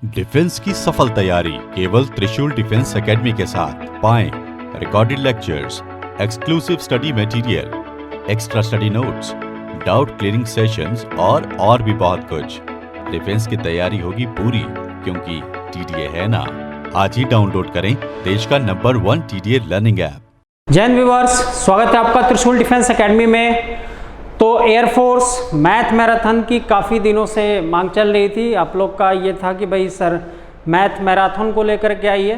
Defence की सफल तैयारी केवल त्रिशूल डिफेंस एकेडमी के साथ पाएं recorded lectures, exclusive study material, extra study notes, doubt clearing sessions और भी बहुत कुछ। डिफेंस की तैयारी होगी पूरी क्योंकि टीडीए है ना। आज ही डाउनलोड करें देश का नंबर 1 टीडीए लर्निंग ऐप। जय हिंद व्यूअर्स, स्वागत है आपका त्रिशूल डिफेंस एकेडमी में। तो एयरफोर्स मैथ मैराथन की काफ़ी दिनों से मांग चल रही थी। आप लोग का ये था कि भाई सर मैथ मैराथन को लेकर के आइए।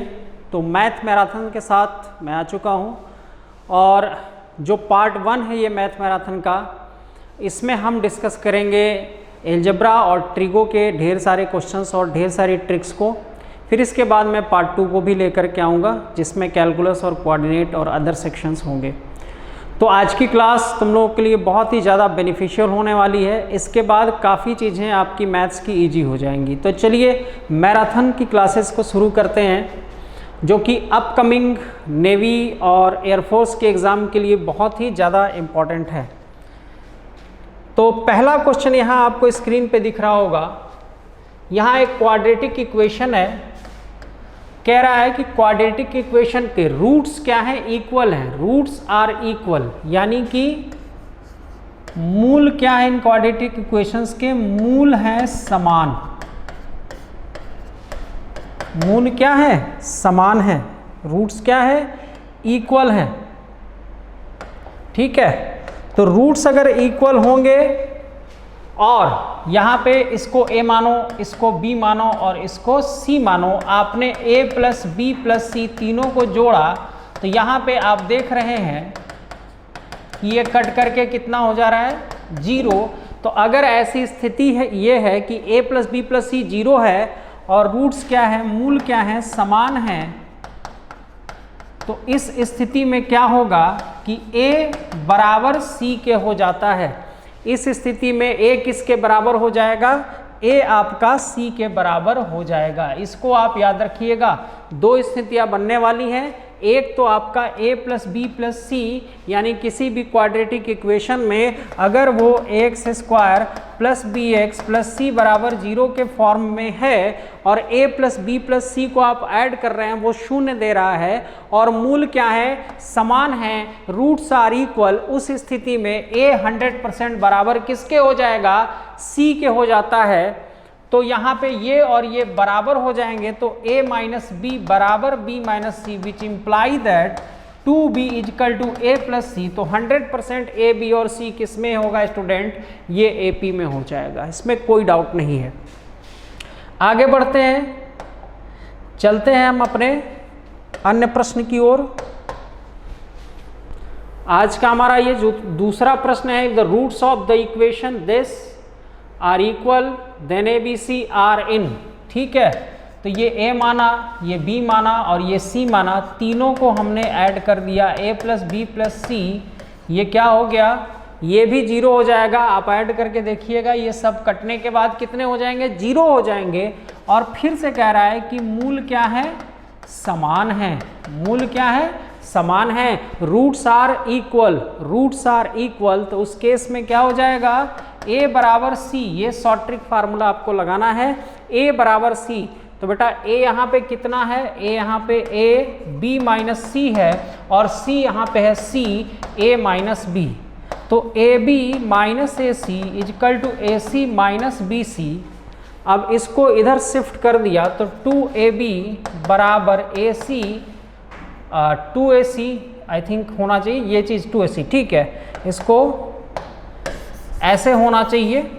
तो मैथ मैराथन के साथ मैं आ चुका हूँ और जो पार्ट 1 है ये मैथ मैराथन का, इसमें हम डिस्कस करेंगे एलजेब्रा और ट्रिगो के ढेर सारे क्वेश्चंस और ढेर सारी ट्रिक्स को। फिर इसके बाद मैं पार्ट 2 को भी लेकर के आऊँगा जिसमें कैलकुलस और कोऑर्डिनेट और अदर सेक्शंस होंगे। तो आज की क्लास तुम लोगों के लिए बहुत ही ज़्यादा बेनिफिशियल होने वाली है। इसके बाद काफ़ी चीज़ें आपकी मैथ्स की इजी हो जाएंगी। तो चलिए मैराथन की क्लासेस को शुरू करते हैं, जो कि अपकमिंग नेवी और एयरफोर्स के एग्ज़ाम के लिए बहुत ही ज़्यादा इम्पॉर्टेंट है। तो पहला क्वेश्चन यहाँ आपको स्क्रीन पे दिख रहा होगा। यहाँ एक क्वाड्रेटिक इक्वेशन है। कह रहा है कि क्वाड्रेटिक इक्वेशन के रूट्स क्या हैं? इक्वल हैं। रूट्स आर इक्वल, यानी कि मूल क्या है इन क्वाड्रेटिक इक्वेशंस के? मूल हैं समान। मूल क्या है? समान है। रूट्स क्या है? इक्वल है। ठीक है, तो रूट्स अगर इक्वल होंगे और यहाँ पे इसको a मानो, इसको b मानो और इसको c मानो, आपने a plus b plus c तीनों को जोड़ा तो यहाँ पे आप देख रहे हैं कि ये कट करके कितना हो जा रहा है? 0। तो अगर ऐसी स्थिति है, ये है कि a plus b plus c 0 है और रूट्स क्या है? मूल क्या है? समान है। तो इस स्थिति में क्या होगा कि a बराबर c के हो जाता है। इस स्थिति में a किसके बराबर हो जाएगा? a आपका c के बराबर हो जाएगा। इसको आप याद रखिएगा। दो स्थितियां बनने वाली हैं। एक तो आपका a plus B plus C, यानी किसी भी क्वाड्रेटिक इक्वेशन में अगर वो X square plus B X plus C बराबर 0 के फॉर्म में है और a plus B plus C को आप ऐड कर रहे हैं, वो 0 दे रहा है और मूल क्या है? समान है। Roots are equal. उस स्थिति में a 100% बराबर किसके हो जाएगा? c के हो जाता है। तो यहाँ पे ये और ये बराबर हो जाएंगे तो a माइनस बी बराबर b minus C, which imply that 2b is equal to a plus C. तो 100% a b और c किस में होगा स्टूडेंट? ये AP में हो जाएगा, इसमें कोई डाउट नहीं है। आगे बढ़ते हैं, चलते हैं हम अपने अन्य प्रश्न की ओर। आज का हमारा ये जो दूसरा प्रश्न है, the roots of the equation this are equal then ABC are in. ठीक है, तो ये a माना, ये b माना और ये c माना, तीनों को हमने ऐड कर दिया। a प्लस बी प्लस सी, ये क्या हो गया? ये भी 0 हो जाएगा। आप ऐड करके देखिएगा, ये सब कटने के बाद कितने हो जाएंगे? 0 हो जाएंगे। और फिर से कह रहा है कि मूल क्या है? समान है। मूल क्या है? समान है। Roots are equal. Roots are equal, तो उस केस में क्या हो जाएगा? a बराबर c। ये शॉर्ट ट्रिक फार्मूला आपको लगाना है। a बराबर c, तो बेटा a यहाँ पे कितना है? a यहाँ पे a b माइनस सी है और c यहाँ पे है c a माइनस b। तो ab minus A C is equal to A C minus B C. अब इसको इधर शिफ्ट कर दिया तो 2ab बराबर ए सी, 2ac आई थिंक होना चाहिए ये चीज़ 2ac। ठीक है, इसको ऐसे होना चाहिए।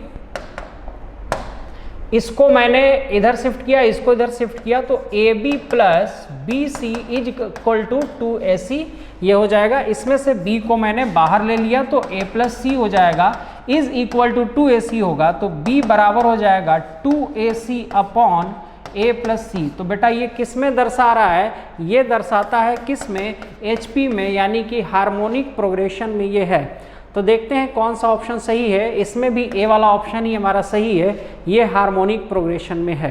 इसको मैंने इधर शिफ्ट किया, इसको इधर शिफ्ट किया, तो AB plus B C is equal to 2ac ये हो जाएगा। इसमें से b को मैंने बाहर ले लिया तो a प्लस सी हो जाएगा, इज इक्वल टू 2ac होगा। तो b बराबर हो जाएगा 2ac upon a plus C. तो बेटा ये किस में दर्शा रहा है? ये दर्शाता है किस में? HP में, यानी कि हार्मोनिक प्रोग्रेशन में ये है। तो देखते हैं कौन सा ऑप्शन सही है। इसमें भी A वाला ऑप्शन ही हमारा सही है, ये हार्मोनिक प्रोग्रेशन में है।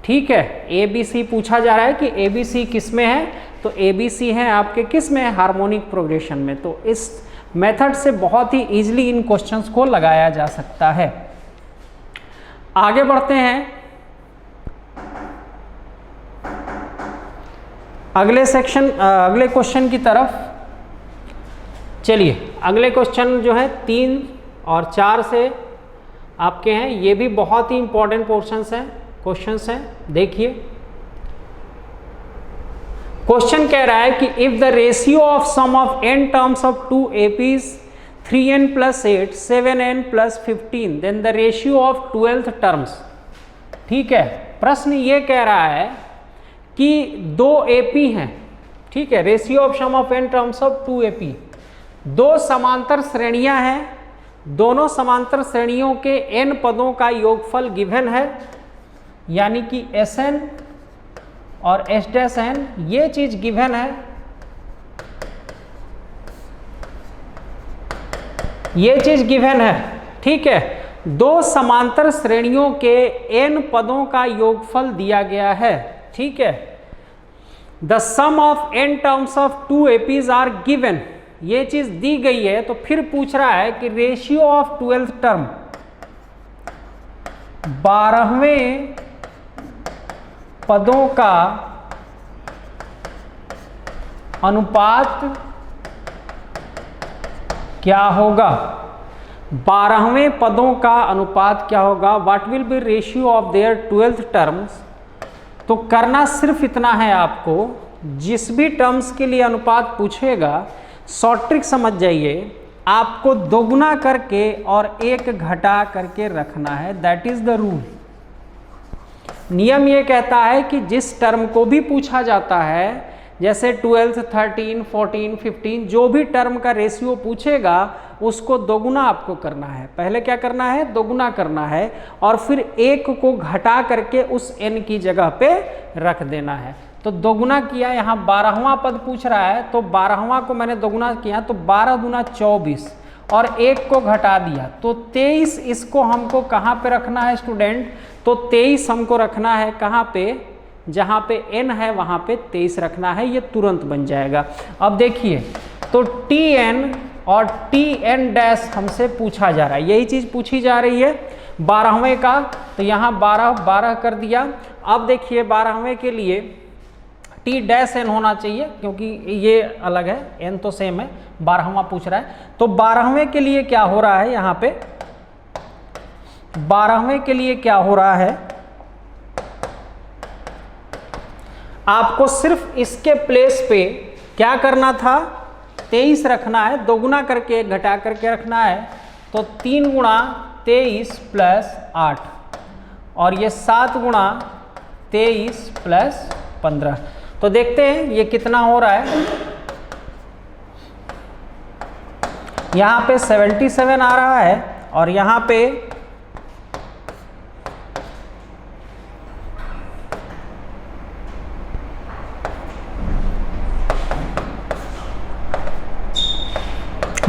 ठीक है, ABC पूछा जा रहा है कि ABC किस में है? तो ABC है आपके किस में? हार्मोनिक प्रोग्रेशन में। तो इस मेथड से बहुत ही इजीली इन क्वेश्चंस को लगाया जा सकता है। आगे बढ़ते हैं। अगले क्वेश्चन की तरफ चलिए। अगले क्वेश्चन जो है 3 और 4 से आपके हैं, ये भी बहुत ही इंपॉर्टेंट क्वेश्चंस हैं। देखिए क्वेश्चन कह रहा है कि if the ratio of sum of n terms of 2 APs 3n + 8 7n + 15 then the ratio of 12th terms. ठीक है, प्रश्न ये कह रहा है कि 2 AP हैं, ठीक है, ratio of sum of n terms of 2 AP, 2 समांतर श्रेणियां हैं, दोनों समांतर श्रेणियों के n पदों का योगफल गिवन है, यानी कि Sn और S'(n) ये चीज गिवन है, ये चीज गिवन है। ठीक है, 2 समांतर श्रेणियों के n पदों का योगफल दिया गया है। ठीक है, the sum of n terms of 2 APs are given, ये चीज दी गई है। तो फिर पूछ रहा है कि रेशियो ऑफ 12th टर्म, 12वें पदों का अनुपात क्या होगा, 12वें पदों का अनुपात क्या होगा, what will be ratio of there 12th terms. तो करना सिर्फ इतना है आपको, जिस भी टर्म्स के लिए अनुपात पूछेगा शॉर्ट ट्रिक समझ जाइए, आपको दोगुना करके और 1 घटा करके रखना है, दैट इज द रूल। नियम ये कहता है कि जिस टर्म को भी पूछा जाता है, जैसे 12, 13, 14, 15, जो भी टर्म का रेशियो पूछेगा उसको दोगुना आपको करना है। पहले क्या करना है, दोगुना करना है, और फिर 1 को घटा करके उस n की जगह पे रख देना है। तो दोगुना किया, यहाँ 12वां पद पूछ रहा है, तो 12वां को मैंने दोगुना किया, तो 12 दूना 24 और 1 को घटा दिया, तो 23। इसको हमको कहाँ पे रखना है स्टूडेंट, तो 23 हमको रखना है कहाँ पे, जहाँ पे n है वहाँ पे 23 रखना है, ये तुरंत बन जाएगा। अब देखिए, तो Tn और Tn' हमसे पूछा जा रहा है, यही चीज़ पूछी जा रही है 12वें का, तो यहाँ 12 कर दिया। अब देखिए 12वें के लिए T' होना चाहिए, क्योंकि ये अलग है, n तो सेम है, 12वां पूछ रहा है। तो 12वें के लिए क्या हो रहा है, यहाँ पे 12वें के लिए क्या हो रहा है, आपको सिर्फ इसके प्लेस पे क्या करना था, 23 रखना है, दोगुना करके घटा करके रखना है। तो 3 गुणा 23 + 8 और ये 7 गुणा 23 + 15। तो देखते हैं ये कितना हो रहा है, यहाँ पे 77 आ रहा है और यहाँ पे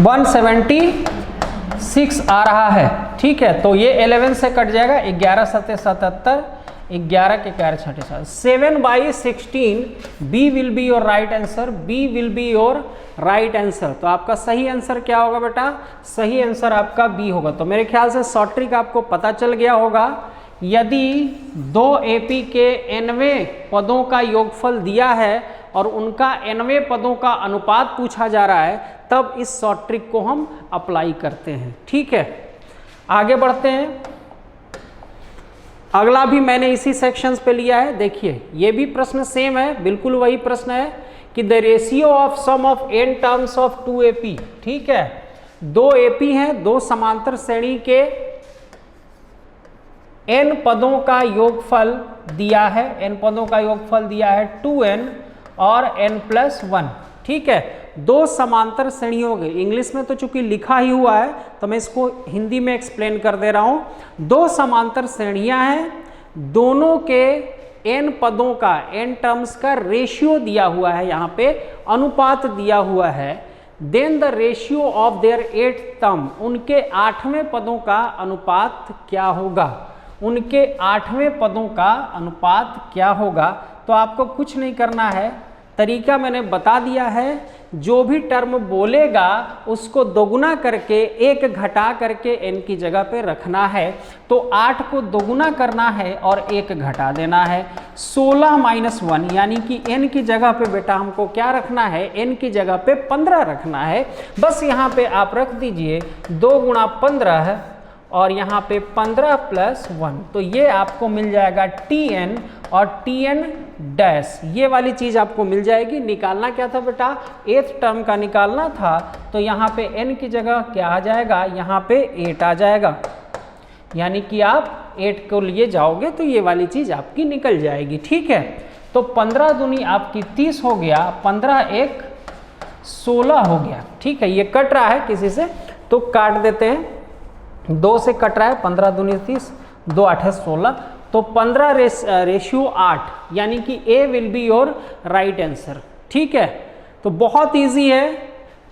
176 आ रहा है। ठीक है, तो ये 11 से कट जाएगा, 11 7 77, 11 के 4 6 7, 7/16 B will be your right answer, B will be your right answer. तो आपका सही आंसर क्या होगा बेटा, सही आंसर आपका बी होगा। तो मेरे ख्याल से शॉर्ट ट्रिक आपको पता चल गया होगा। यदि 2 AP के nवें पदों का योगफल दिया है और उनका nवें पदों का अनुपात पूछा जा रहा है, तब इस शॉर्ट ट्रिक को हम अप्लाई करते हैं। ठीक है, आगे बढ़ते हैं। अगला भी मैंने इसी सेक्शंस पे लिया है। देखिए ये भी प्रश्न सेम है, बिल्कुल वही प्रश्न है कि the ratio of sum of n terms of 2 AP। ठीक है, 2 AP हैं, 2 समांतर श्रेणी के n पदों का योगफल दिया है, n पदों का योगफल दिया है 2n और n+1। ठीक है, 2 समांतर श्रेणियों के, इंग्लिश में तो चूंकि लिखा ही हुआ है तो मैं इसको हिंदी में एक्सप्लेन कर दे रहा हूं। 2 समांतर श्रेणियां हैं, दोनों के n पदों का, n टर्म्स का रेशियो दिया हुआ है, यहाँ पे अनुपात दिया हुआ है। Then the ratio of their 8th term, उनके 8वें पदों का अनुपात क्या होगा, उनके 8वें पदों का अनुपात क्या होगा। तो आपको कुछ नहीं करना है, तरीका मैंने बता दिया है। जो भी टर्म बोलेगा उसको दोगुना करके 1 घटा करके n की जगह पे रखना है। तो 8 को दोगुना करना है और 1 घटा देना है। 16 माइनस 1, यानी कि n की जगह पे बेटा हमको क्या रखना है, n की जगह पे 15 रखना है। बस यहाँ पे आप रख दीजिए 2 गुणा 15 और यहाँ पे 15 प्लस 1, तो ये आपको मिल जाएगा Tn और Tn डैश, ये वाली चीज़ आपको मिल जाएगी। निकालना क्या था बेटा, 8th टर्म का निकालना था, तो यहाँ पे n की जगह क्या आ जाएगा, यहाँ पे 8 आ जाएगा, यानी कि आप 8 को लिए जाओगे तो ये वाली चीज़ आपकी निकल जाएगी। ठीक है, तो 15 दूनी आपकी 30 हो गया, 15 एक 16 हो गया। ठीक है, ये कट रहा है किसी से तो काट देते हैं, 2 से कट रहा है, 15 दूनी 30, 2 8 16, तो 15 रेशियो 8, यानी कि A will be your right answer. ठीक है, तो बहुत इजी है।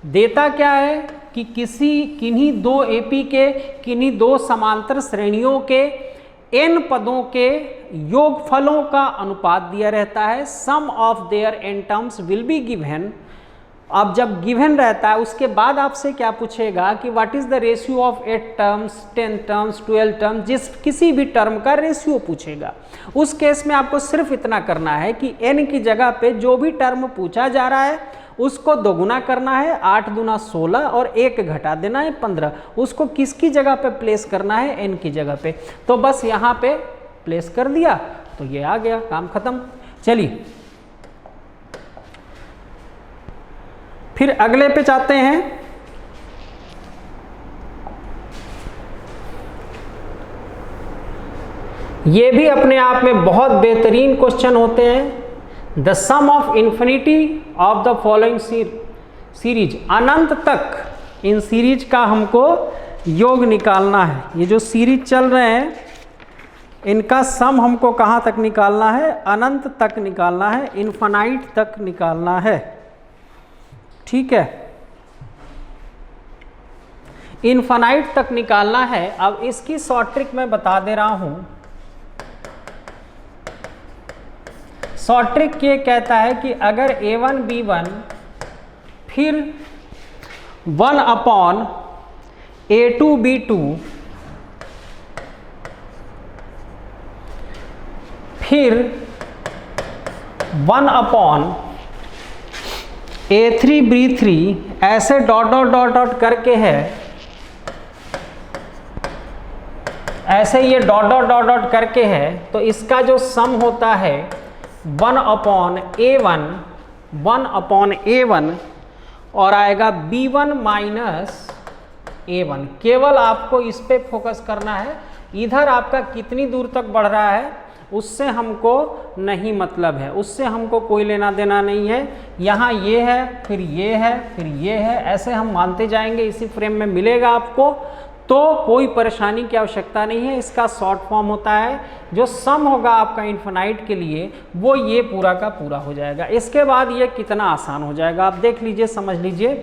देता क्या है कि किन्हीं 2 AP के किन्हीं 2 समांतर श्रेणियों के n पदों के योगफलों का अनुपात दिया रहता है। Sum of their n terms will be given. अब जब गिवन रहता है उसके बाद आपसे क्या पूछेगा कि what is the ratio of 8 terms, 10 terms, 12 terms, जिस किसी भी टर्म का रेशियो पूछेगा। उस केस में आपको सिर्फ इतना करना है कि n की जगह पे जो भी टर्म पूछा जा रहा है उसको दोगुना करना है, 8 दूना 16 और 1 घटा देना है 15, उसको किसकी जगह पे प्लेस करना है, n की जगह पे। तो बस यहाँ पे प्लेस कर दिया तो ये आ गया, काम खत्म। चलिए फिर अगले पे जाते हैं। ये भी अपने आप में बहुत बेहतरीन क्वेश्चन होते हैं। The sum of infinity of the following series, अनंत तक इन सीरीज का हमको योग निकालना है। ये जो सीरीज चल रहे हैं इनका सम हमको कहाँ तक निकालना है, अनंत तक निकालना है, इन्फिनाइट तक निकालना है। ठीक है, इन्फिनाइट तक निकालना है। अब इसकी शॉर्ट ट्रिक मैं बता दे रहा हूं। शॉर्ट ट्रिक ये कहता है कि अगर a1 b1 फिर 1 अपॉन a2 b2 फिर 1 अपॉन A3 B3 ऐसे डॉट डॉट डॉट डॉट करके है, ऐसे ये डॉट डॉट डॉट डॉट करके है, तो इसका जो सम होता है 1 अपॉन A1 और आएगा B1 माइनस A1। केवल आपको इस पे फोकस करना है, इधर आपका कितनी दूर तक बढ़ रहा है उससे हमको नहीं मतलब है, उससे हमको कोई लेना देना नहीं है। यहाँ ये है, फिर ये है, फिर ये है, ऐसे हम मानते जाएंगे, इसी फ्रेम में मिलेगा आपको, तो कोई परेशानी की आवश्यकता नहीं है। इसका शॉर्ट फॉर्म होता है, जो सम होगा आपका इन्फिनाइट के लिए वो ये पूरा का पूरा हो जाएगा। इसके बाद ये कितना आसान हो जाएगा आप देख लीजिए, समझ लीजिए।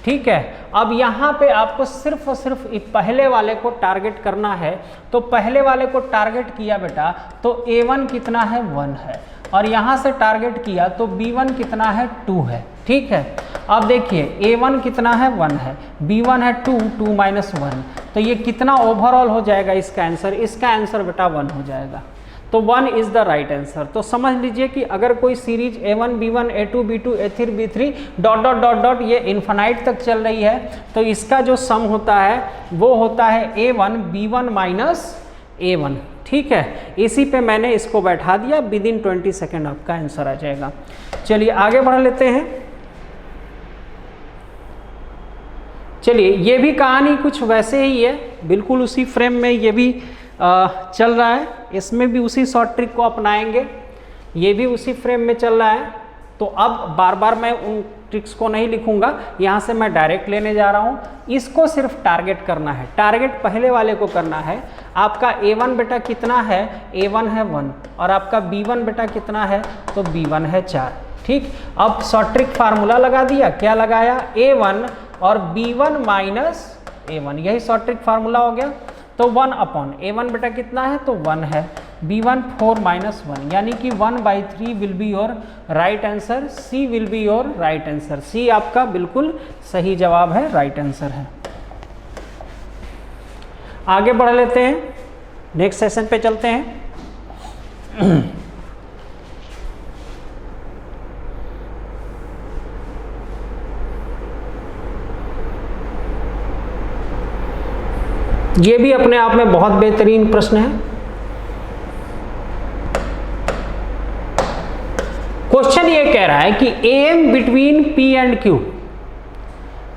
ठीक है, अब यहाँ पे आपको सिर्फ और सिर्फ पहले वाले को टारगेट करना है, तो पहले वाले को टारगेट किया बेटा तो A1 कितना है 1 है, और यहाँ से टारगेट किया तो B1 कितना है 2 है। ठीक है, अब देखिए A1 कितना है 1 है, B1 है 2 माइनस 1, तो ये कितना ओवरऑल हो जाएगा इसका आंसर, इसका आंसर बेटा 1 हो जाएगा। तो 1 इज द राइट आंसर। तो समझ लीजिए कि अगर कोई series A1 B1 A2 B2 A3 B3 dot dot dot dot ये इन्फिनाइट तक चल रही है, तो इसका जो सम होता है वो होता है A1 B1 माइनस A1। ठीक है, इसी पे मैंने इसको बैठा दिया, विद इन 20 सेकेंड आपका आंसर आ जाएगा। चलिए आगे बढ़ लेते हैं। चलिए, ये भी कहानी कुछ वैसे ही है, बिल्कुल उसी फ्रेम में ये भी चल रहा है, इसमें भी उसी शॉर्ट ट्रिक को अपनाएंगे, ये भी उसी फ्रेम में चल रहा है। तो अब बार बार मैं उन ट्रिक्स को नहीं लिखूंगा, यहाँ से मैं डायरेक्ट लेने जा रहा हूँ। इसको सिर्फ टारगेट करना है, टारगेट पहले वाले को करना है। आपका A1 बेटा कितना है, A1 है 1, और आपका B1 बेटा कितना है, तो B1 है 4। ठीक, अब शॉर्ट ट्रिक फार्मूला लगा दिया, क्या लगाया, A1 और B1 माइनस A1, यही शॉर्ट ट्रिक फार्मूला हो गया। तो 1 अपॉन A1 बेटा कितना है, तो 1 है, B1 4 माइनस 1, यानी कि 1/3 will be your right answer, C will be your right answer. C आपका बिल्कुल सही जवाब है, राइट आंसर है। आगे बढ़ लेते हैं, नेक्स्ट सेशन पे चलते हैं। ये भी अपने आप में बहुत बेहतरीन प्रश्न है। क्वेश्चन ये कह रहा है कि M between P and Q,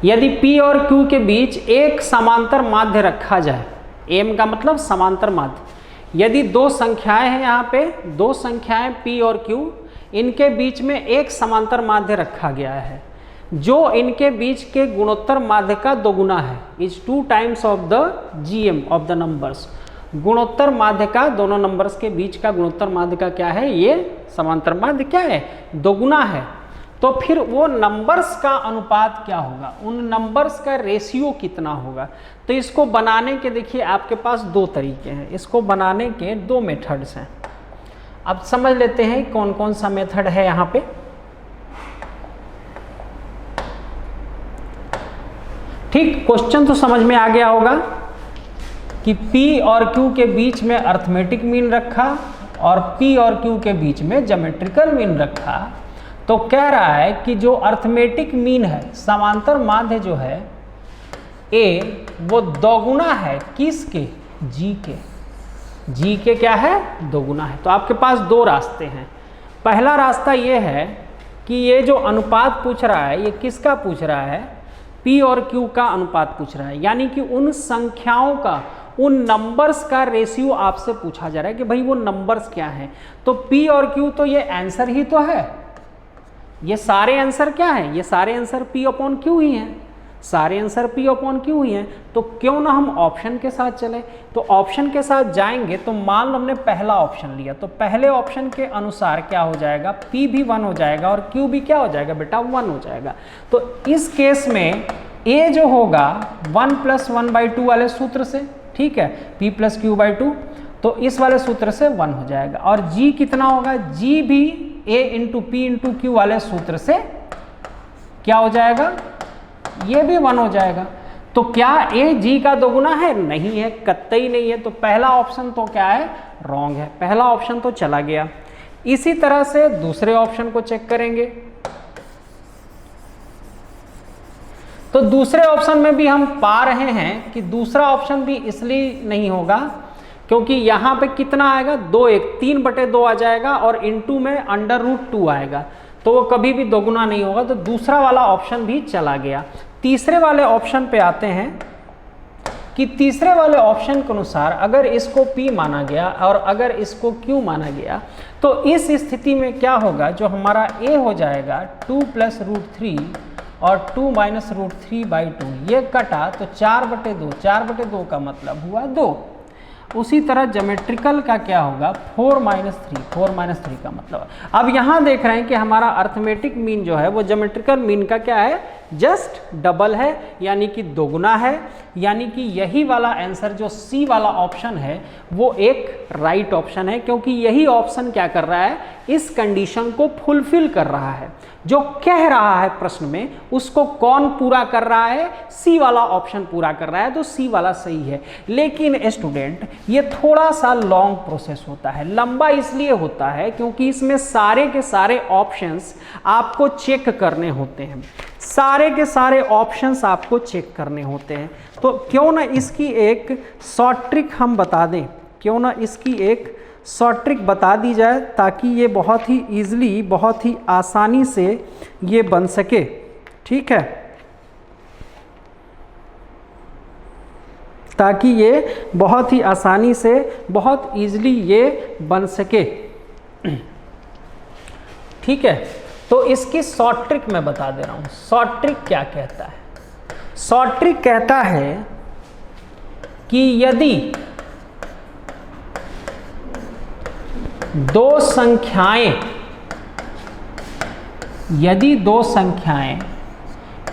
यदि पी और क्यू के बीच एक समांतर माध्य रखा जाए, एम का मतलब समांतर माध्य, यदि दो संख्याएं हैं, यहाँ पे दो संख्याएं पी और क्यू, इनके बीच में एक समांतर माध्य रखा गया है जो इनके बीच के गुणोत्तर माध्य का दोगुना है, is 2 times of the GM of the numbers. गुणोत्तर माध्य का, दोनों नंबर्स के बीच का गुणोत्तर माध्य का क्या है, ये समांतर माध्य क्या है, दोगुना है। तो फिर वो नंबर्स का अनुपात क्या होगा, उन नंबर्स का रेशियो कितना होगा। तो इसको बनाने के देखिए आपके पास दो तरीके हैं, इसको बनाने के दो मेथड्स हैं। अब समझ लेते हैं कौन कौन सा मेथड है यहाँ पे। ठीक, क्वेश्चन तो समझ में आ गया होगा कि P और Q के बीच में अर्थमेटिक मीन रखा और P और Q के बीच में ज्योमेट्रिकल मीन रखा। तो कह रहा है कि जो अर्थमेटिक मीन है, समांतर माध्य जो है A, वो दोगुना है किसके, G के। G के क्या है, दोगुना है। तो आपके पास दो रास्ते हैं। पहला रास्ता ये है कि ये जो अनुपात पूछ रहा है, ये किसका पूछ रहा है, P और Q का अनुपात पूछ रहा है, यानी कि उन संख्याओं का, उन नंबर्स का रेशियो आपसे पूछा जा रहा है कि भाई वो नंबर्स क्या हैं। तो P और Q तो ये आंसर ही तो है, ये सारे आंसर क्या है, ये सारे आंसर P अपॉन Q ही हैं, सारे आंसर P अपॉन Q ही हैं। तो क्यों ना हम ऑप्शन के साथ चले। तो ऑप्शन के साथ जाएंगे तो मान लो हमने पहला ऑप्शन लिया, तो पहले ऑप्शन के अनुसार क्या हो जाएगा, P भी 1 हो जाएगा और Q भी क्या हो जाएगा बेटा, 1 हो जाएगा। तो इस केस में A जो होगा 1 + 1/2 वाले सूत्र से, ठीक है, P + Q/2, तो इस वाले सूत्र से 1 हो जाएगा। और G कितना होगा, G भी A × P × Q वाले सूत्र से क्या हो जाएगा, ये भी 1 हो जाएगा। तो क्या A G का दोगुना है, नहीं है, कतई नहीं है। तो पहला ऑप्शन तो क्या है, रॉन्ग है, पहला ऑप्शन तो चला गया। इसी तरह से दूसरे ऑप्शन को चेक करेंगे। तो दूसरे ऑप्शन में भी हम पा रहे हैं कि दूसरा ऑप्शन भी इसलिए नहीं होगा क्योंकि यहाँ पे कितना आएगा, 2 1 3/2 आ जाएगा और इनटू में √2 आएगा, तो वो कभी भी दोगुना नहीं होगा। तो दूसरा वाला ऑप्शन भी चला गया। तीसरे वाले ऑप्शन पे आते हैं कि तीसरे वाले ऑप्शन के अनुसार अगर इसको P माना गया और अगर इसको Q माना गया, तो इस स्थिति में क्या होगा, जो हमारा A हो जाएगा 2 + √3 और 2 - √3/2, ये कटा तो 4/2, 4/2 का मतलब हुआ 2। उसी तरह ज्योमेट्रिकल का क्या होगा, 4 - 3, 4 - 3 का मतलब। अब यहाँ देख रहे हैं कि हमारा अर्थमेटिक मीन जो है वो ज्योमेट्रिकल मीन का क्या है, जस्ट डबल है, यानी कि दोगुना है। यानी कि यही वाला आंसर जो सी वाला ऑप्शन है वो एक राइट ऑप्शन है, क्योंकि यही ऑप्शन क्या कर रहा है, इस कंडीशन को फुलफिल कर रहा है। जो कह रहा है प्रश्न में उसको कौन पूरा कर रहा है, सी वाला ऑप्शन पूरा कर रहा है, तो सी वाला सही है। लेकिन स्टूडेंट ये थोड़ा सा लॉन्ग प्रोसेस होता है, लंबा इसलिए होता है क्योंकि इसमें सारे के सारे ऑप्शंस आपको चेक करने होते हैं, सारे के सारे ऑप्शंस आपको चेक करने होते हैं। तो क्यों ना इसकी एक शॉर्ट ट्रिक हम बता दें, क्यों ना इसकी एक शॉर्ट ट्रिक बता दी जाए ताकि ये बहुत ही ईजिली, बहुत ही आसानी से ये बन सके। ठीक है, ताकि ये बहुत ही आसानी से, बहुत ईजिली ये बन सके। ठीक है, तो इसकी शॉर्ट ट्रिक मैं बता दे रहा हूँ। शॉर्ट ट्रिक क्या कहता है, शॉर्ट ट्रिक कहता है कि यदि दो संख्याएं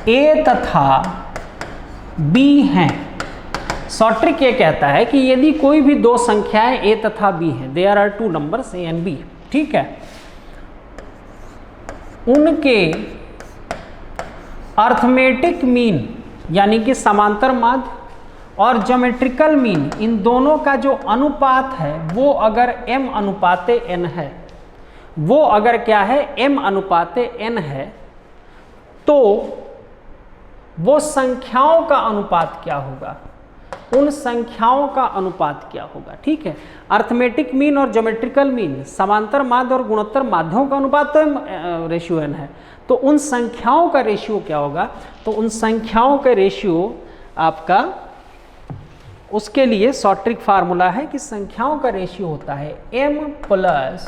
A तथा B हैं, शॉर्ट ट्रिक ये कहता है कि यदि कोई भी दो संख्याएं A तथा B हैं, there are 2 numbers A and B, ठीक है, उनके अर्थमेटिक मीन यानी कि समांतर माध्य और ज्योमेट्रिकल मीन, इन दोनों का जो अनुपात है वो अगर m/n है, वो अगर क्या है, m/n है, तो वो संख्याओं का अनुपात क्या होगा, उन संख्याओं का अनुपात क्या होगा। ठीक है, अर्थमेटिक मीन और ज्योमेट्रिकल मीन, समांतर माध्य और गुणोत्तर माध्यों का अनुपात तो रेशियो n है, तो उन संख्याओं का रेशियो क्या होगा। तो उन संख्याओं का रेशियो आपका, उसके लिए शॉर्ट ट्रिक फार्मूला है कि संख्याओं का रेशियो होता है m plus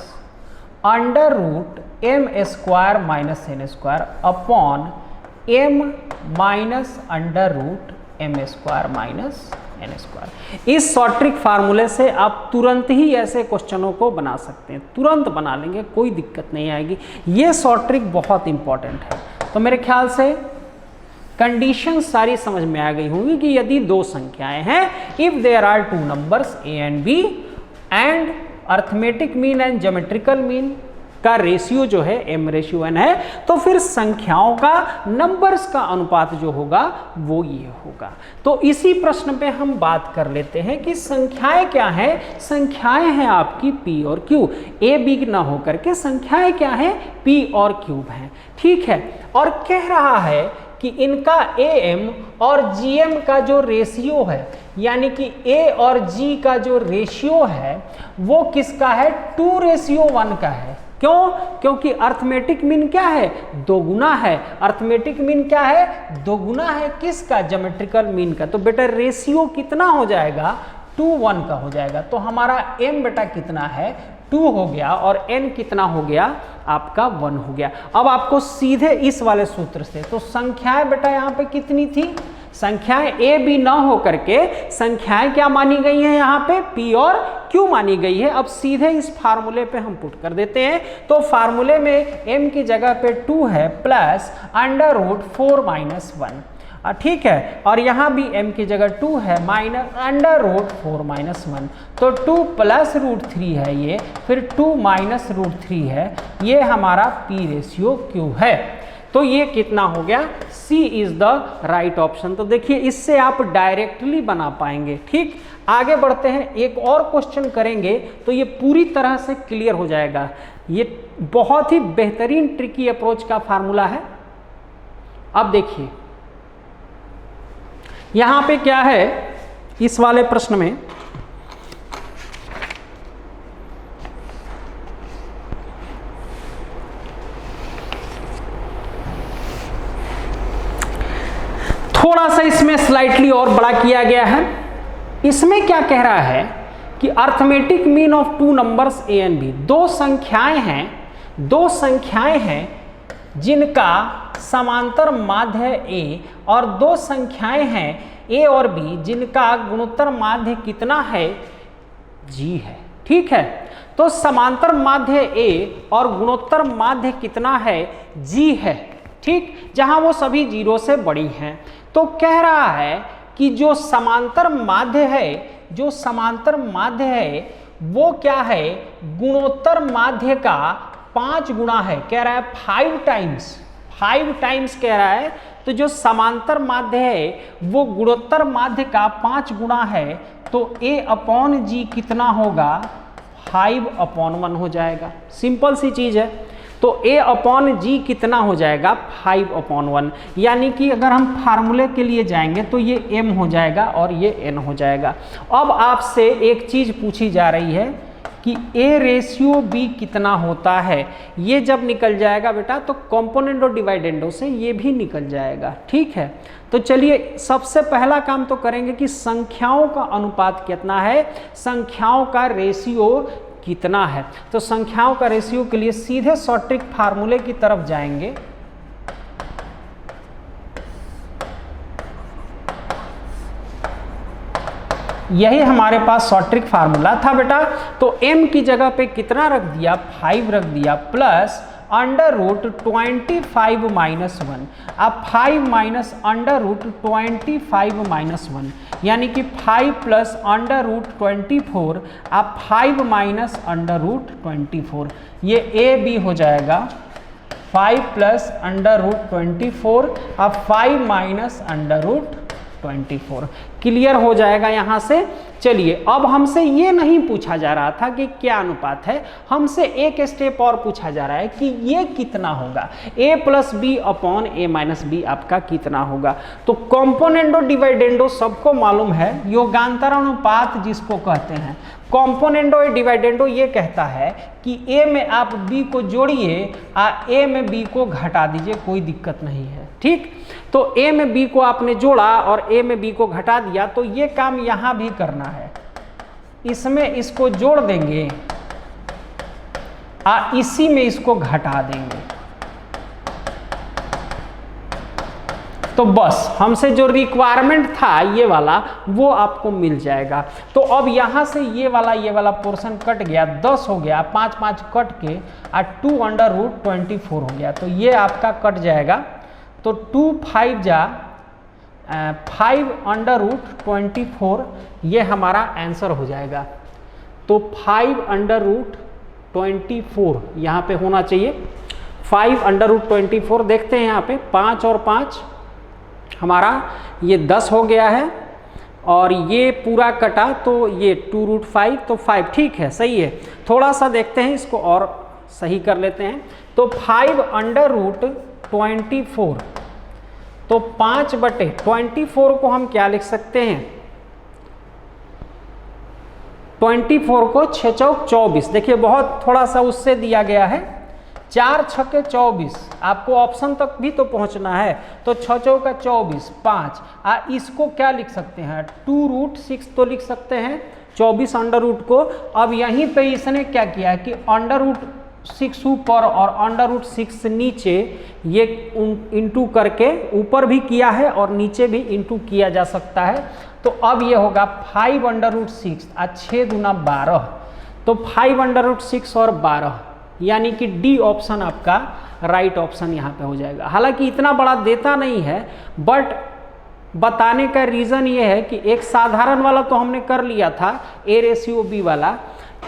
under root m square minus n square upon m minus under root m square minus n square. इस शॉर्ट ट्रिक फार्मूले से आप तुरंत ही ऐसे क्वेश्चनों को बना सकते हैं, तुरंत बना लेंगे, कोई दिक्कत नहीं आएगी। ये शॉर्ट ट्रिक बहुत इंपॉर्टेंट है। तो मेरे ख्याल से कंडीशन सारी समझ में आ गई होंगी कि यदि दो संख्याएं हैं, if there are two numbers a and b and arithmetic mean and geometrical mean का रेशियो जो है m/n है, तो फिर संख्याओं का नंबर्स का अनुपात जो होगा वो ये होगा। तो इसी प्रश्न पे हम बात कर लेते हैं कि संख्याएं क्या हैं। संख्याएं हैं आपकी p और q, a b ना हो करके संख्याएं क्या हैं, p और q हैं। ठीक है, और कह रहा है कि इनका am और gm का जो रेशियो है, यानी कि a और g का जो रेशियो है वो किसका है, 2:1 का है। क्यों? क्योंकि अर्थमेटिक मीन क्या है, 2 गुना है। अर्थमेटिक मीन क्या है, 2 गुना है किसका, ज्योमेट्रिकल मीन का। तो बेटा रेशियो कितना हो जाएगा, 2:1 का हो जाएगा। तो हमारा m बेटा कितना है, 2 हो गया, और n कितना हो गया आपका, 1 हो गया। अब आपको सीधे इस वाले सूत्र से, तो संख्याएं बेटा यहाँ पे कितनी थी, संख्याएं a b ना हो करके संख्याएं क्या मानी गई हैं, यहाँ पे p और q मानी गई है। अब सीधे इस फार्मूले पे हम पुट कर देते हैं। तो फार्मूले में m की जगह पे 2 है प्लस अंडर रूट 4 माइनस 1, ठीक है, और यहाँ भी m की जगह 2 है माइनस अंडर रूट 4 माइनस 1, तो 2 प्लस रूट 3 है ये, फिर 2 माइनस रूट 3 है, ये हमारा p/q है। तो ये कितना हो गया, C is the right option. तो देखिए इससे आप डायरेक्टली बना पाएंगे। ठीक, आगे बढ़ते हैं, एक और क्वेश्चन करेंगे तो ये पूरी तरह से क्लियर हो जाएगा। ये बहुत ही बेहतरीन ट्रिकी अप्रोच का फार्मूला है। अब देखिए यहां पे क्या है, इस वाले प्रश्न में थोड़ा सा इसमें स्लाइटली और बड़ा किया गया है। इसमें क्या कह रहा है कि arithmetic mean of 2 numbers a and b, दो संख्याएं हैं जिनका समांतर माध्य है a, और 2 संख्याएं हैं a और b जिनका गुणोत्तर माध्य कितना है, g है। ठीक है, तो समांतर माध्य a और गुणोत्तर माध्य कितना है, g है। ठीक, जहां वो सभी 0 से बड़ी हैं। तो कह रहा है कि जो समांतर माध्य है वो क्या है, गुणोत्तर माध्य का 5 गुना है। कह रहा है 5 टाइम्स कह रहा है। तो जो समांतर माध्य है वो गुणोत्तर माध्य का 5 गुना है, तो a/g कितना होगा, 5/1 हो जाएगा। सिंपल सी चीज है। तो a/g कितना हो जाएगा, 5/1, यानी कि अगर हम फार्मूले के लिए जाएंगे तो ये m हो जाएगा और ये n हो जाएगा। अब आपसे एक चीज पूछी जा रही है कि a/b कितना होता है। ये जब निकल जाएगा बेटा तो कंपोनेंट और डिवाइडेंडो से ये भी निकल जाएगा। ठीक है, तो चलिए सबसे पहला काम तो करेंगे कि संख्याओं का अनुपात कितना है, संख्याओं का रेशियो कितना है। तो संख्याओं का रेशियो के लिए सीधे शॉर्ट ट्रिक फार्मूले की तरफ जाएंगे। यही हमारे पास शॉर्ट ट्रिक फार्मूला था बेटा। तो m की जगह पे कितना रख दिया, 5 रख दिया, प्लस अंडर रूट 25 माइनस 1। अब 5 माइनस अंडर रूट 25 माइनस 1, यानी कि 5 प्लस अंडर रूट 24, अब 5 माइनस अंडर रूट 24, ये a b हो जाएगा। 5 प्लस अंडर रूट 24, अब 5 माइनस अंडर रूट 24। क्लियर हो जाएगा यहाँ से। चलिए अब हमसे ये नहीं पूछा जा रहा था कि क्या अनुपात है, हमसे एक स्टेप और पूछा जा रहा है कि ये कितना होगा, a plus B upon a minus B आपका कितना होगा। तो कॉम्पोनेंडो डिवाइडेंडो सबको मालूम है, योगांतर अनुपात जिसको कहते हैं। कॉम्पोनेंडो डिवाइडेंडो ये कहता है कि a में आप b को जोड़िए और a में b को घटा दीजिए, कोई दिक्कत नहीं है। ठीक, तो a में b को आपने जोड़ा और a में b को घटा दिया, तो ये काम यहाँ भी करना है। इसमें इसको जोड़ देंगे और इसी में इसको घटा देंगे। तो बस हमसे जो रिक्वायरमेंट था ये वाला वो आपको मिल जाएगा। तो अब यहाँ से ये वाला पोर्शन कट गया, 10 हो गया, 5 5 कट के और 2/√24 हो गया। तो ये आपका कट जाएगा। तो 2 5 जा 5/√24 ये हमारा आंसर हो जाएगा। तो 5/√24 यहाँ पे होना चाहिए। 5/24 देखते हैं यहाँ पे 5 और 5 हमारा ये 10 हो गया है और ये पूरा कटा तो ये 2√5, तो 5 ठीक है, सही है। थोड़ा सा देखते हैं इसको और सही कर लेते हैं। तो 5/24, तो 5/24 को हम क्या लिख सकते हैं, 24 को 6 चौक 24, देखिए बहुत थोड़ा सा उससे दिया गया है। 4 छक्के 24, आपको ऑप्शन तक भी तो पहुंचना है। तो 6 चौका 24, 5 इसको क्या लिख सकते हैं, 2√6 तो लिख सकते हैं 24 अंडर को। अब यहीं पे इसने क्या किया कि अंडर√6 ऊपर और अंडर√6 नीचे, ये इंटू करके ऊपर भी किया है और नीचे भी इंटू किया जा सकता है। तो अब ये होगा 5/√6 और 6 दूना 12, तो 5/√6 और 12 यानी कि डी ऑप्शन आपका राइट ऑप्शन यहाँ पे हो जाएगा। हालांकि इतना बड़ा देता नहीं है, बट बताने का रीज़न ये है कि एक साधारण वाला तो हमने कर लिया था, A/B वाला,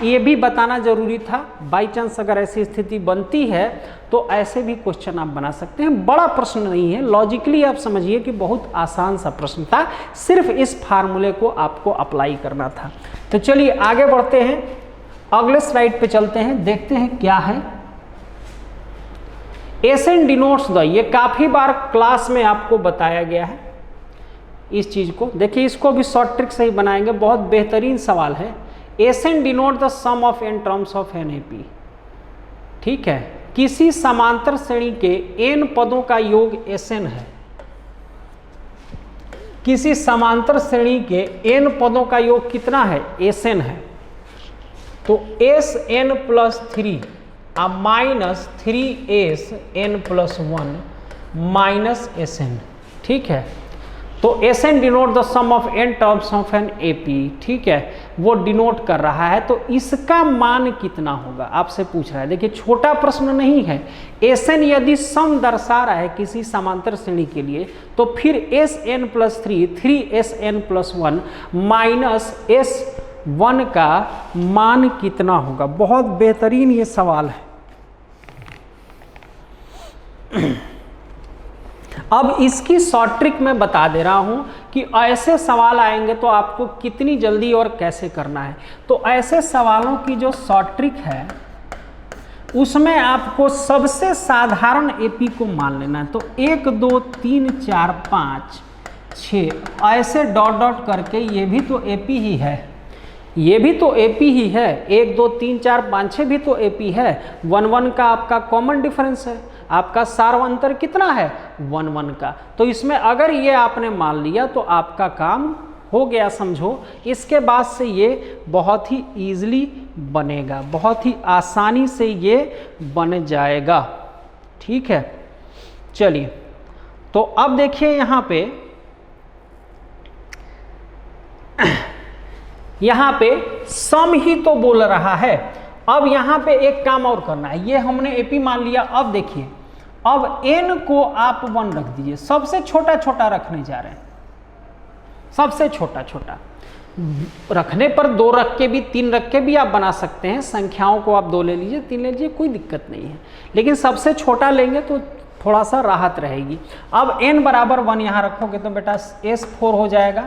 ये भी बताना जरूरी था। बाई चांस अगर ऐसी स्थिति बनती है तो ऐसे भी क्वेश्चन आप बना सकते हैं। बड़ा प्रश्न नहीं है, लॉजिकली आप समझिए कि बहुत आसान सा प्रश्न था, सिर्फ इस फार्मूले को आपको अप्लाई करना था। तो चलिए आगे बढ़ते हैं, अगले स्लाइड पे चलते हैं, देखते हैं क्या है। एसन डिनोट्स द, ये काफी बार क्लास में आपको बताया गया है इस चीज को। देखिए इसको भी शॉर्ट ट्रिक से ही बनाएंगे, बहुत बेहतरीन सवाल है। S n denote the sum of n terms of NAP। ठीक है, किसी समांतर श्रेणी के n पदों का योग Sn है। किसी समांतर श्रेणी के n पदों का योग कितना है, Sn है। तो Sn+3 minus 3Sn+1 minus Sn। ठीक है, तो Sn denote the sum of n terms of an AP। ठीक है, वो डिनोट कर रहा है। तो इसका मान कितना होगा आपसे पूछ रहा है। देखिए छोटा प्रश्न नहीं है। Sn यदि सम दर्शा रहा है किसी समांतर श्रेणी के लिए, तो फिर Sn+3 3Sn+1 माइनस S1 का मान कितना होगा। बहुत बेहतरीन ये सवाल है। अब इसकी शॉर्ट ट्रिक मैं बता दे रहा हूं कि ऐसे सवाल आएंगे तो आपको कितनी जल्दी और कैसे करना है। तो ऐसे सवालों की जो शॉर्ट ट्रिक है उसमें आपको सबसे साधारण AP को मान लेना है। तो 1 2 3 4 5 6 ऐसे डॉट डॉट करके, ये भी तो AP ही है, ये भी तो AP ही है। 1 2 3 4 5 6 भी तो AP है। 1 1 का आपका कॉमन डिफरेंस है, आपका सार अंतर कितना है 1 1 का। तो इसमें अगर ये आपने मान लिया तो आपका काम हो गया समझो। इसके बाद से ये बहुत ही ईजिली बनेगा, बहुत ही आसानी से ये बन जाएगा। ठीक है, चलिए तो अब देखिए यहाँ पे सम ही तो बोल रहा है। अब यहाँ पे एक काम और करना है, ये हमने AP मान लिया। अब देखिए, अब n को आप 1 रख दीजिए, सबसे छोटा छोटा रखने जा रहे हैं, सबसे छोटा छोटा रखने पर 2 रख के भी 3 रख के भी आप बना सकते हैं। संख्याओं को आप 2 ले लीजिए, 3 ले लीजिए, कोई दिक्कत नहीं है। लेकिन सबसे छोटा लेंगे तो थोड़ा सा राहत रहेगी। अब n बराबर 1 यहाँ रखोगे तो बेटा S4 हो जाएगा,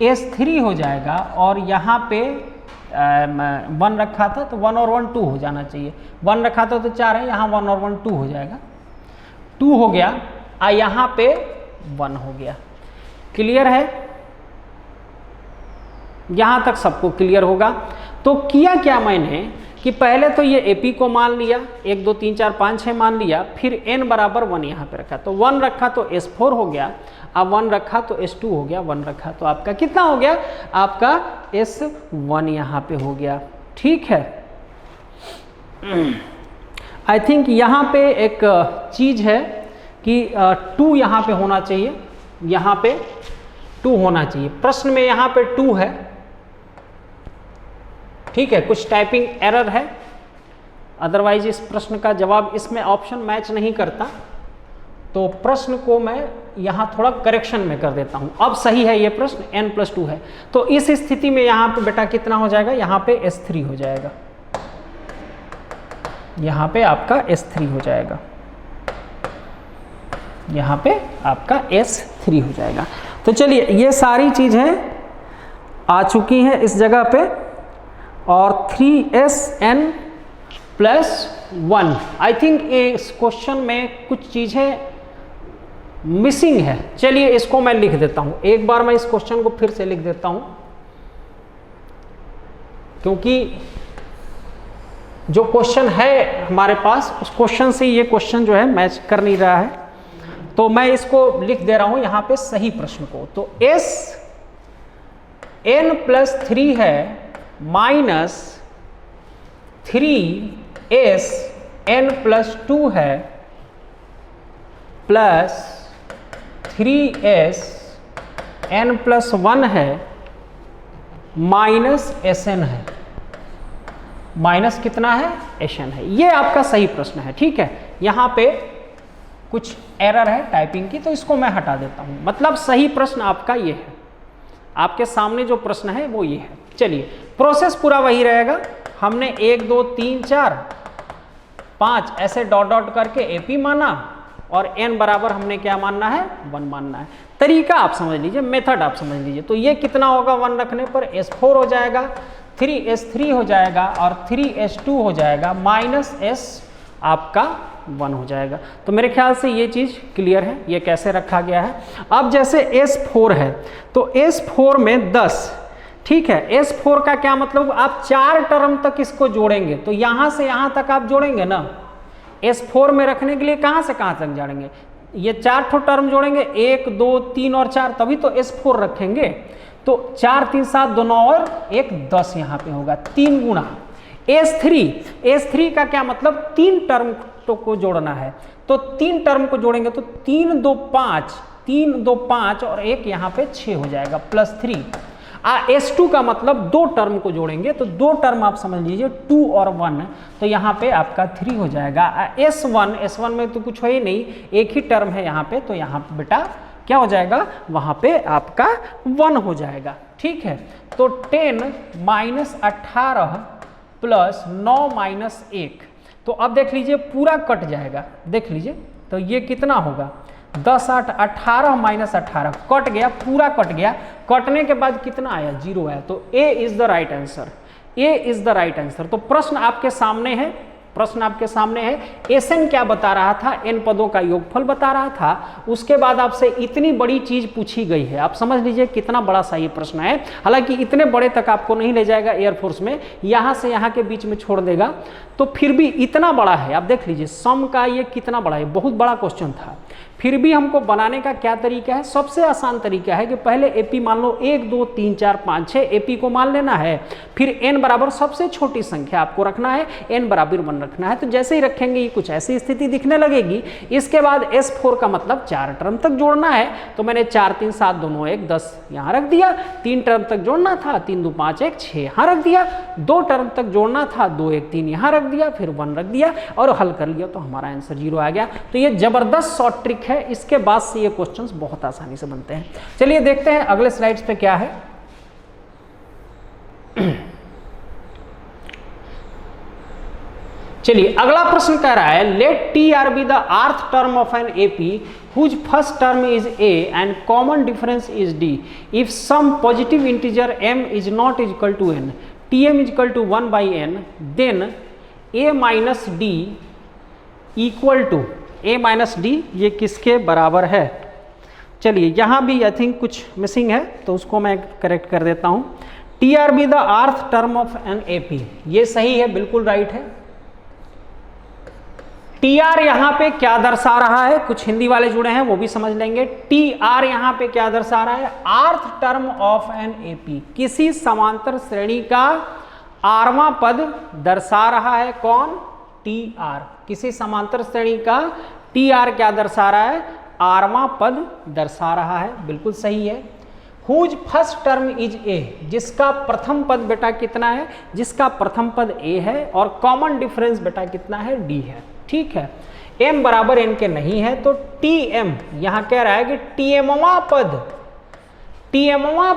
S3 हो जाएगा, और यहाँ पे 1 रखा था तो 1 और 1 2 हो जाना चाहिए। 1 रखा था तो 4 है, यहाँ 1 और 1 2 हो जाएगा, 2 हो गया, यहाँ पे 1 हो गया। क्लियर है? यहाँ तक सबको क्लियर होगा। तो किया क्या मैंने कि पहले तो ये AP को मान लिया, 1 2 3 4 5 6 मान लिया, फिर n बराबर 1 यहाँ पे रखा, तो 1 रखा तो S4 हो गया, अब 1 रखा तो S2 हो गया, 1 रखा तो आपका कितना हो गया, आपका S1 यहाँ पे हो गया। ठीक है, आई थिंक यहाँ पे एक चीज़ है कि 2 यहाँ पे होना चाहिए, यहाँ पे 2 होना चाहिए। प्रश्न में यहाँ पे 2 है, ठीक है, कुछ टाइपिंग एरर है, अदरवाइज इस प्रश्न का जवाब इसमें ऑप्शन मैच नहीं करता, तो प्रश्न को मैं यहाँ थोड़ा करेक्शन में कर देता हूँ। अब सही है ये प्रश्न, n+2 है, तो इस स्थिति में यहाँ पे बेटा कितना हो जाएगा, यहाँ पे S3 हो जाएगा, यहाँ पे आपका S3 हो जाएगा, यहाँ पे आपका S3 हो जाएगा। तो चलिए ये सारी चीज़ें आ चुकी हैं इस जगह पे, और 3SN+1 आई थिंक इस क्वेश्चन में कुछ चीज़ें मिसिंग है। चलिए इसको मैं लिख देता हूँ, एक बार मैं इस क्वेश्चन को फिर से लिख देता हूँ, क्योंकि जो क्वेश्चन है हमारे पास उस क्वेश्चन से ये क्वेश्चन जो है मैच कर नहीं रहा है, तो मैं इसको लिख दे रहा हूँ यहाँ पे सही प्रश्न को। तो SN+3 है माइनस 3SN+2 है प्लस 3SN+1 है माइनस SN है, माइनस कितना है, SN है। ये आपका सही प्रश्न है। ठीक है, यहाँ पे कुछ एरर है टाइपिंग की, तो इसको मैं हटा देता हूँ। मतलब सही प्रश्न आपका ये है, आपके सामने जो प्रश्न है वो ये है। चलिए प्रोसेस पूरा वही रहेगा, हमने 1 2 3 4 5 ऐसे डॉट डॉट करके AP माना, और n बराबर हमने क्या मानना है, 1 मानना है। तरीका आप समझ लीजिए, मेथड आप समझ लीजिए। तो ये कितना होगा 1 रखने पर, S4 हो जाएगा, 3S3 हो जाएगा, और 3S2 हो जाएगा, माइनस S आपका 1 हो जाएगा। तो मेरे ख्याल से ये चीज़ क्लियर है, ये कैसे रखा गया है। अब जैसे S4 है, तो S4 में 10, ठीक है, S4 का क्या मतलब, आप 4 टर्म तक इसको जोड़ेंगे, तो यहाँ से यहाँ तक आप जोड़ेंगे ना, S4 में रखने के लिए कहाँ से कहाँ तक जोड़ेंगे, ये 4 ठो टर्म जोड़ेंगे, 1 2 3 और 4, तभी तो S4 रखेंगे। तो 4 3 7 2 9 और 1 10 यहाँ पे होगा, 3 गुना S3 का क्या मतलब, 3 टर्म को जोड़ना है, तो 3 टर्म को जोड़ेंगे तो 3 2 5 और 1 यहाँ पे 6 हो जाएगा, प्लस 3। S2 का मतलब 2 टर्म को जोड़ेंगे, तो 2 टर्म आप समझ लीजिए, 2 और 1, तो यहाँ पे आपका 3 हो जाएगा। S1 में तो कुछ हो ही नहीं, एक ही टर्म है यहाँ पे, तो यहाँ पे बेटा क्या हो जाएगा, वहाँ पे आपका 1 हो जाएगा। ठीक है, तो 10 माइनस 18 प्लस 9 माइनस 1, तो अब देख लीजिए पूरा कट जाएगा, देख लीजिए, तो ये कितना होगा, 10 8 18 माइनस 18 कट गया, पूरा कट गया, कटने के बाद कितना आया, 0 आया। तो A is the right answer, A is the right answer. तो प्रश्न आपके सामने है, प्रश्न आपके सामने है। SN क्या बता रहा था, n पदों का योगफल बता रहा था। उसके बाद आपसे इतनी बड़ी चीज पूछी गई है, आप समझ लीजिए कितना बड़ा सा ये प्रश्न है। हालांकि इतने बड़े तक आपको नहीं ले जाएगा एयरफोर्स में, यहाँ से यहाँ के बीच में छोड़ देगा, तो फिर भी इतना बड़ा है। आप देख लीजिए सम का ये कितना बड़ा है, बहुत बड़ा क्वेश्चन था। फिर भी हमको बनाने का क्या तरीका है, सबसे आसान तरीका है कि पहले AP मान लो 1 2 3 4 5 6 AP को मान लेना है, फिर n बराबर सबसे छोटी संख्या आपको रखना है, n बराबर 1 रखना है। तो जैसे ही रखेंगे ये कुछ ऐसी स्थिति दिखने लगेगी। इसके बाद S4 का मतलब 4 टर्म तक जोड़ना है, तो मैंने 4 3 7 2 1 10 यहाँ रख दिया। 3 टर्म तक जोड़ना था, 3 2 5 1 6 यहाँ रख दिया। 2 टर्म तक जोड़ना था, 2 1 3 यहाँ रख दिया, फिर 1 रख दिया और हल कर लिया, तो हमारा आंसर 0 आ गया। तो ये जबरदस्त शॉर्ट ट्रिक है, इसके बाद से ये क्वेश्चंस बहुत आसानी से बनते हैं। चलिए देखते हैं अगले स्लाइड्स पे क्या है। चलिए अगला प्रश्न कह रहा है let T R be the rth term of an AP whose first term is A and common difference is D if some positive integer m is not equal to n tm is equal to 1 by n then a minus D equal to a minus D ये किसके बराबर है। चलिए यहाँ भी I think कुछ missing है तो उसको मैं करेक्ट कर देता हूँ। T R be the rth term of an AP ये सही है, बिल्कुल राइट है। टी आर यहाँ पे क्या दर्शा रहा है, कुछ हिंदी वाले जुड़े हैं वो भी समझ लेंगे। टी आर यहाँ पे क्या दर्शा रहा है, आर्थ टर्म ऑफ एन एपी, किसी समांतर श्रेणी का आरवां पद दर्शा रहा है। कौन, टी आर, किसी समांतर श्रेणी का टी आर क्या दर्शा रहा है, आरवां पद दर्शा रहा है, बिल्कुल सही है। Whose first term is A, जिसका प्रथम पद बेटा कितना है, जिसका प्रथम पद ए है और कॉमन डिफरेंस बेटा कितना है, डी है। ठीक है, m बराबर n के नहीं है तो tm यहां कह रहा है कि tmवां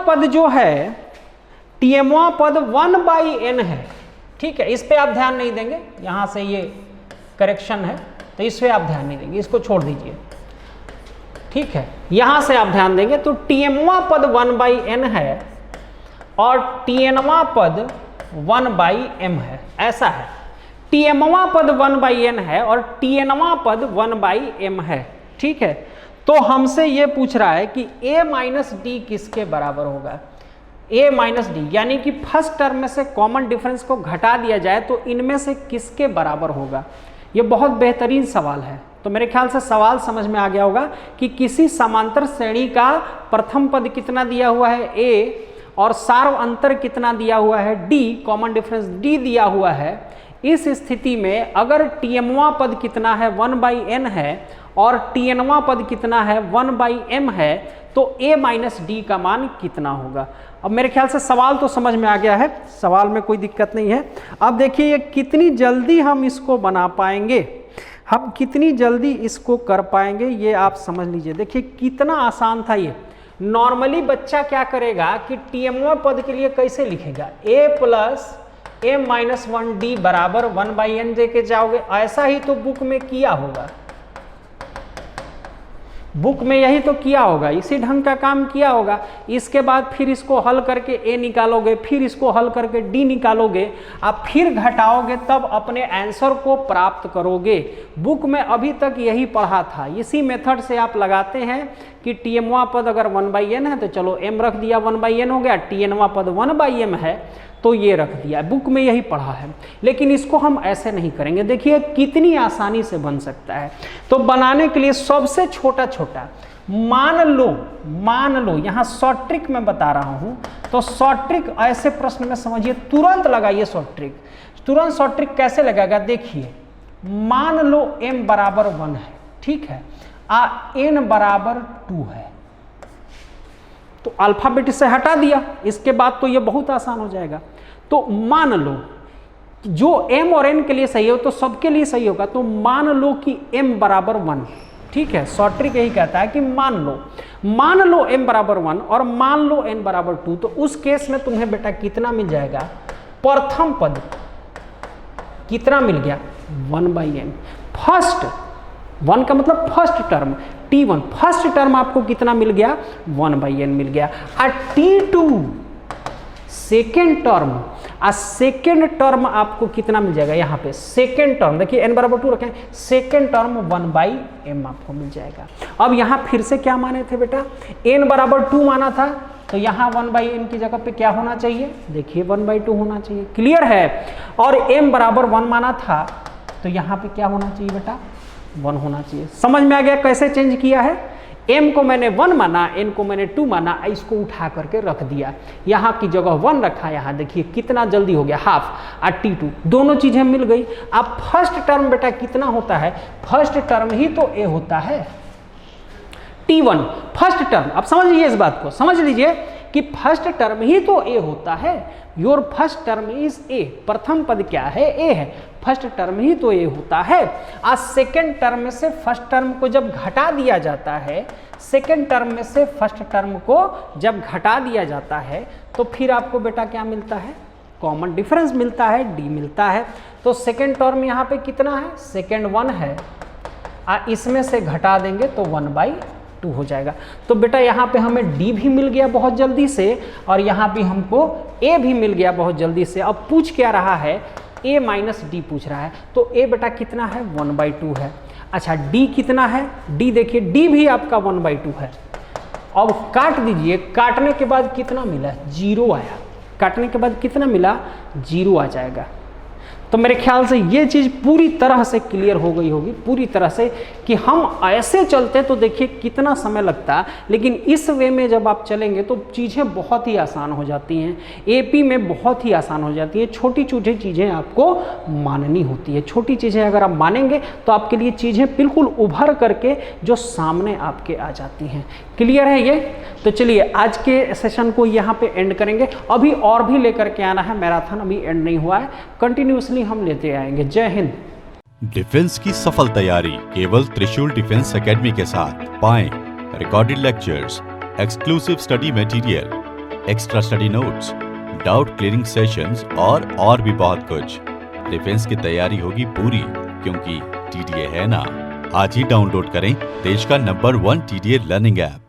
पद जो है, tmवां पद 1 बाई n है। ठीक है, इस पे आप ध्यान नहीं देंगे, यहां से ये करेक्शन है तो इस पे आप ध्यान नहीं देंगे, इसको छोड़ दीजिए। ठीक है, यहां से आप ध्यान देंगे तो tmवां पद 1 बाई n है और tnवां पद 1 बाई m है, ऐसा है। tmवां पद 1 बाई n है और tnवां पद 1 बाई m है। ठीक है, तो हमसे ये पूछ रहा है कि a माइनस डी किसके बराबर होगा, a माइनस डी, यानी कि फर्स्ट टर्म में से कॉमन डिफरेंस को घटा दिया जाए तो इनमें से किसके बराबर होगा। ये बहुत बेहतरीन सवाल है, तो मेरे ख्याल से सवाल समझ में आ गया होगा कि किसी समांतर श्रेणी का प्रथम पद कितना दिया हुआ है a और सार्व अंतर कितना दिया हुआ है d, कॉमन डिफरेंस d दिया हुआ है। इस स्थिति में अगर tmवां पद कितना है 1 बाई n है और tnवां पद कितना है 1 बाई m है तो a माइनस डी का मान कितना होगा। अब मेरे ख्याल से सवाल तो समझ में आ गया है, सवाल में कोई दिक्कत नहीं है। अब देखिए ये कितनी जल्दी हम इसको बना पाएंगे, हम कितनी जल्दी इसको कर पाएंगे ये आप समझ लीजिए। देखिए कितना आसान था ये। नॉर्मली बच्चा क्या करेगा कि tmवां पद के लिए कैसे लिखेगा, a plus m minus 1d बराबर 1 बाई n दे के जाओगे, ऐसा ही तो बुक में किया होगा, बुक में यही तो किया होगा, इसी ढंग का काम किया होगा। इसके बाद फिर इसको हल करके a निकालोगे, फिर इसको हल करके d निकालोगे, आप फिर घटाओगे तब अपने आंसर को प्राप्त करोगे। बुक में अभी तक यही पढ़ा था, इसी मेथड से आप लगाते हैं कि tmवां पद अगर 1 बाई n है तो चलो m रख दिया 1 बाई n हो गया, tnवां पद 1 बाई m है तो ये रख दिया, बुक में यही पढ़ा है। लेकिन इसको हम ऐसे नहीं करेंगे, देखिए कितनी आसानी से बन सकता है। तो बनाने के लिए सबसे छोटा छोटा मान लो यहाँ शॉर्ट ट्रिक मैं बता रहा हूँ, तो शॉर्ट ट्रिक ऐसे प्रश्न में समझिए, तुरंत लगाइए शॉर्ट ट्रिक। तुरंत शॉर्ट ट्रिक कैसे लगेगा, देखिए मान लो m बराबर 1 है, ठीक है, n बराबर 2 है, तो अल्फाबेट से हटा दिया, इसके बाद तो ये बहुत आसान हो जाएगा। तो मान लो जो m और n के लिए सही हो तो सबके लिए सही होगा, तो मान लो कि m बराबर 1, ठीक है, शॉर्ट ट्रिक यही कहता है कि मान लो m बराबर 1 और मान लो n बराबर 2, तो उस केस में तुम्हें बेटा कितना मिल जाएगा, प्रथम पद कितना मिल गया 1 बाई n। फर्स्ट 1 का मतलब first term t1, first term आपको कितना मिल गया 1 बाई n मिल गया। और t2 second term, second term आपको कितना मिल जाएगा, यहाँ पे सेकेंड टर्म देखिए n बराबर 2 रखें, सेकेंड टर्म 1 बाई m आपको मिल जाएगा। अब यहाँ फिर से क्या माने थे बेटा, n बराबर 2 माना था, तो यहाँ 1 बाई n की जगह पे क्या होना चाहिए, देखिए 1 बाई 2 होना चाहिए, क्लियर है। और m बराबर 1 माना था तो यहाँ पे क्या होना चाहिए बेटा, 1 होना चाहिए। समझ में आ गया कैसे चेंज किया है, m को मैंने 1 माना, n को मैंने 2 माना, इसको उठा करके रख दिया, यहाँ की जगह 1 रखा, यहाँ देखिए कितना जल्दी हो गया, हाफ और t2 दोनों चीजें मिल गई। अब फर्स्ट टर्म बेटा कितना होता है, फर्स्ट टर्म ही तो a होता है, t1 फर्स्ट टर्म। अब समझ लीजिए इस बात को, समझ लीजिए कि फर्स्ट टर्म ही तो a होता है, your first term is a, प्रथम पद क्या है, a है, फर्स्ट टर्म ही तो a होता है। आज सेकेंड टर्म में से फर्स्ट टर्म को जब घटा दिया जाता है, सेकेंड टर्म में से फर्स्ट टर्म को जब घटा दिया जाता है तो फिर आपको बेटा क्या मिलता है, कॉमन डिफरेंस मिलता है, d मिलता है। तो सेकेंड टर्म यहाँ पे कितना है, सेकेंड 1 है, इसमें से घटा देंगे तो 1/2 हो जाएगा। तो बेटा यहाँ पे हमें d भी मिल गया बहुत जल्दी से, और यहाँ पे हमको a भी मिल गया बहुत जल्दी से। अब पूछ क्या रहा है, a माइनस डी पूछ रहा है, तो a बेटा कितना है, 1/2 है। अच्छा d कितना है, d देखिए d भी आपका 1/2 है। अब काट दीजिए, काटने के बाद कितना मिला, 0 आया, काटने के बाद कितना मिला, 0 आ जाएगा। तो मेरे ख्याल से ये चीज़ पूरी तरह से क्लियर हो गई होगी, पूरी तरह से, कि हम ऐसे चलते तो देखिए कितना समय लगता है, लेकिन इस वे में जब आप चलेंगे तो चीज़ें बहुत ही आसान हो जाती हैं। एपी में बहुत ही आसान हो जाती है, छोटी छोटी चीज़ें आपको माननी होती है। छोटी चीज़ें अगर आप मानेंगे तो आपके लिए चीज़ें बिल्कुल उभर करके जो सामने आपके आ जाती हैं। क्लियर है ये? तो चलिए आज के सेशन को यहाँ पे एंड करेंगे। अभी और भी लेकर के आना है, मैराथन अभी एंड नहीं हुआ है, कंटिन्यूसली हम लेते आएंगे। जय हिंद। डिफेंस की सफल तैयारी केवल त्रिशूल डिफेंस एकेडमी के साथ। पाएं recorded lectures, exclusive study material, extra study notes, doubt clearing sessions और भी बहुत कुछ। डिफेंस की तैयारी होगी पूरी, क्योंकि टीडीए है ना। आज ही डाउनलोड करें देश का नंबर 1 टीडीए लर्निंग ऐप।